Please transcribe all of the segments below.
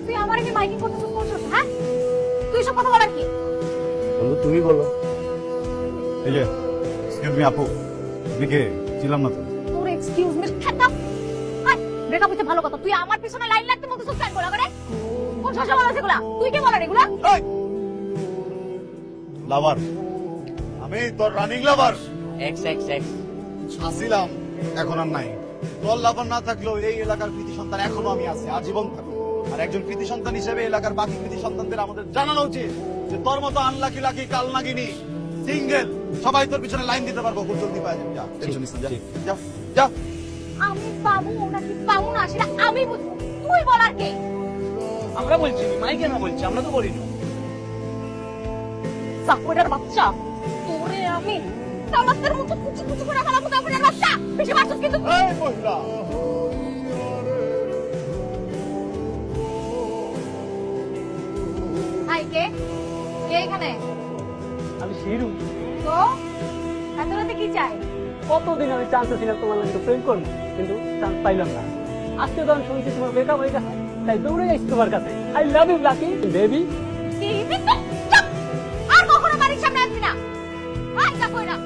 তুই আমার কি মাইকিং করতে শুরু করছিস? হ্যাঁ, তুই সব কথা বলার কি? বন্ধু তুমি বলো। এই যে এক্সকিউজ মি আপু, তুমি কে? ছিলাম না তো। তোর এক্সকিউজ মি খাতা। হাই, ব্রেকআপ হইতে ভালো কথা, তুই আমার পিছনে লাইন লাগতে বলতেছিস কেন বলা করে? কোন শাসা বলা সেগুলা? তুই কি বলার এগুলা? লাভার, আমি তোর রানিং লাভার এক্স এক্স এক্স আসিলাম, এখন আর নাই। তোর লাভার না থাকলেও এই এলাকার কৃতি সন্তান এখনো আমি আছি, আজীবন থাকবো। আর একজন কৃতি সন্তান হিসেবে এলাকার বাকি কৃতি সন্তানদের আমাদের জানানো উচিত যে তোর মতো আনলাকি লাকি কাল নাগিনী সিঙ্গেল সবাই তোর পিছনে লাইন দিতে পারবো, খুব জলদি পাওয়া যাবে। যা টেনশন নিস না, যা যা যা। আমি পাবো নাকি পাবো না সেটা আমি বুঝবো, তুই বলার কে? আমরা বলছি মাইকে না বলছি, আমরা তো বলি না। সাকুরের বাচ্চা, তোরে আমি সালাতের মতো কুচি কুচি করে ফেলাবো। সাকুরের বাচ্চা, বেশি বাচ্চা কিন্তু। এই মহিলা, হাই, কে কে এখানে? আমি শিরু। তো এত রাতে কি চাই? কতদিন আমি চান্স ছিলাম তোমার লাগে প্রেম করবো, কিন্তু চান্স পাইলাম না। আজকে তো আমি শুনছি তোমার ব্রেকআপ হয়ে গেছে, তাই দৌড়ে যাইছি তোমার কাছে। I love you lucky baby. আর কখনো বাড়ির সামনে আসবি না। হাই, যা কই না।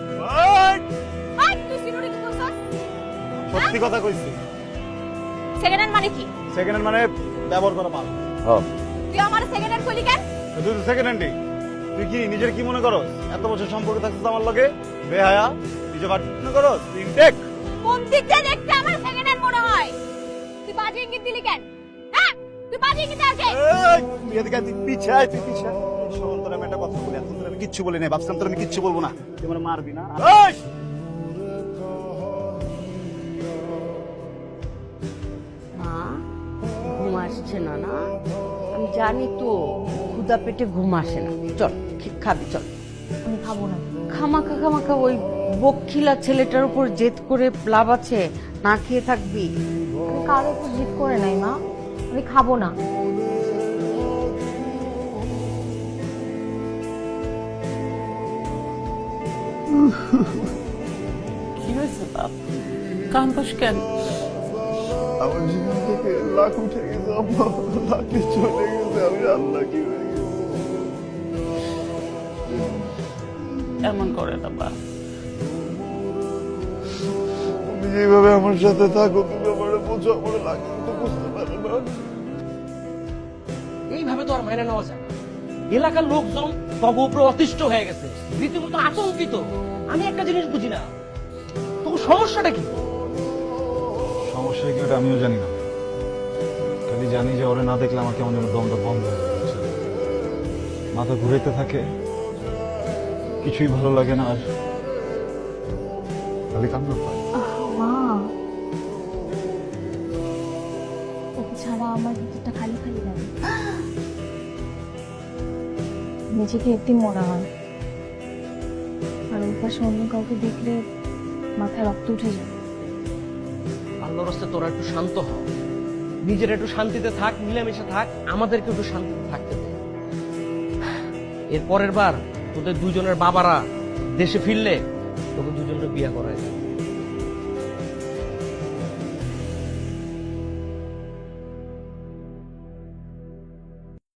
হাই, তুই সিনুরি কি করছস? সত্যি কথা কইছি। সেকেন্ড হ্যান্ড মানে কি? সেকেন্ড হ্যান্ড মানে ব্যবহার করা মাল। তুই আমার সেকেন্ড হ্যান্ড কইলি কেন? তুই তো সেকেন্ড হ্যান্ডই। তুই কি নিজের কি মনে করস? এত বছর সম্পর্ক থাকছিস আমার লগে, বেহায়া নিজে বাড়ি মনে করস? ইনটেক কোন দিক দিয়ে দেখতে আমার সেকেন্ড হ্যান্ড মনে হয়? তুই বাজে ইঙ্গিত দিলি কেন? হ্যাঁ, তুই বাজে ইঙ্গিত আছে। তুই এদিকে তুই পিছায়, তুই পিছায়। শোন, তোর আমি একটা কথা বলি, এখন তোর আমি কিচ্ছু বলি না, ভাবছিলাম তোর আমি কিচ্ছু বলবো না, তুই মানে মারবি না। মা, ঘুম আসছে না না? আমি জানি তো ক্ষুধা পেটে ঘুম আসে না। চল খাবি, চল। আমি খাবো না। খামাখা খামাখা ওই বক্ষিলা ছেলেটার উপর জেদ করে লাভ আছে? না খেয়ে থাকবি? আমি কারোর উপর জিদ করে নাই মা, আমি খাবো না। কি হয়েছে বাপ? কান্দোস কেন? আমার জীবন থেকে লাখ উঠে গেছে, লাখে চলে গেছে, আমি আল্লাহ কি হয়ে গেছে। এমন করে না বাপ। তুমি যেভাবে আমার সাথে থাকো, তুমি আমার বোঝো, আমার লাগে তো বুঝতে পারো না। এইভাবে তো আর মাইনে নেওয়া যায় না। এলাকার লোকজন তব উপরে অতিষ্ঠ হয়ে গেছে, রীতিমতো আতঙ্কিত। আমি একটা জিনিস বুঝি না, তোর সমস্যাটা কি? সমস্যা কি ওটা আমিও জানি না, খালি জানি যে ওরে না দেখলে আমার কেমন যেন দমটা বন্ধ হয়ে যাচ্ছে, মাথা ঘুরাইতে থাকে, কিছুই ভালো লাগে না, আর খালি কান্না পায়। মা, ওকে ছাড়া আমার ভিতরটা খালি খালি লাগে, নিজেকে এতিম মনে হয়। আর ওর পাশে অন্য কাউকে দেখলে মাথায় রক্ত উঠে যায়। আল্লাহর রাস্তায় তোরা একটু শান্ত হ, নিজের একটু শান্তিতে থাক, মিলেমিশে থাক, আমাদেরকে একটু শান্তিতে থাকতে দে। এর পরের বার তোদের দুজনের বাবারা দেশে ফিরলে তোকে দুজনের বিয়ে করায়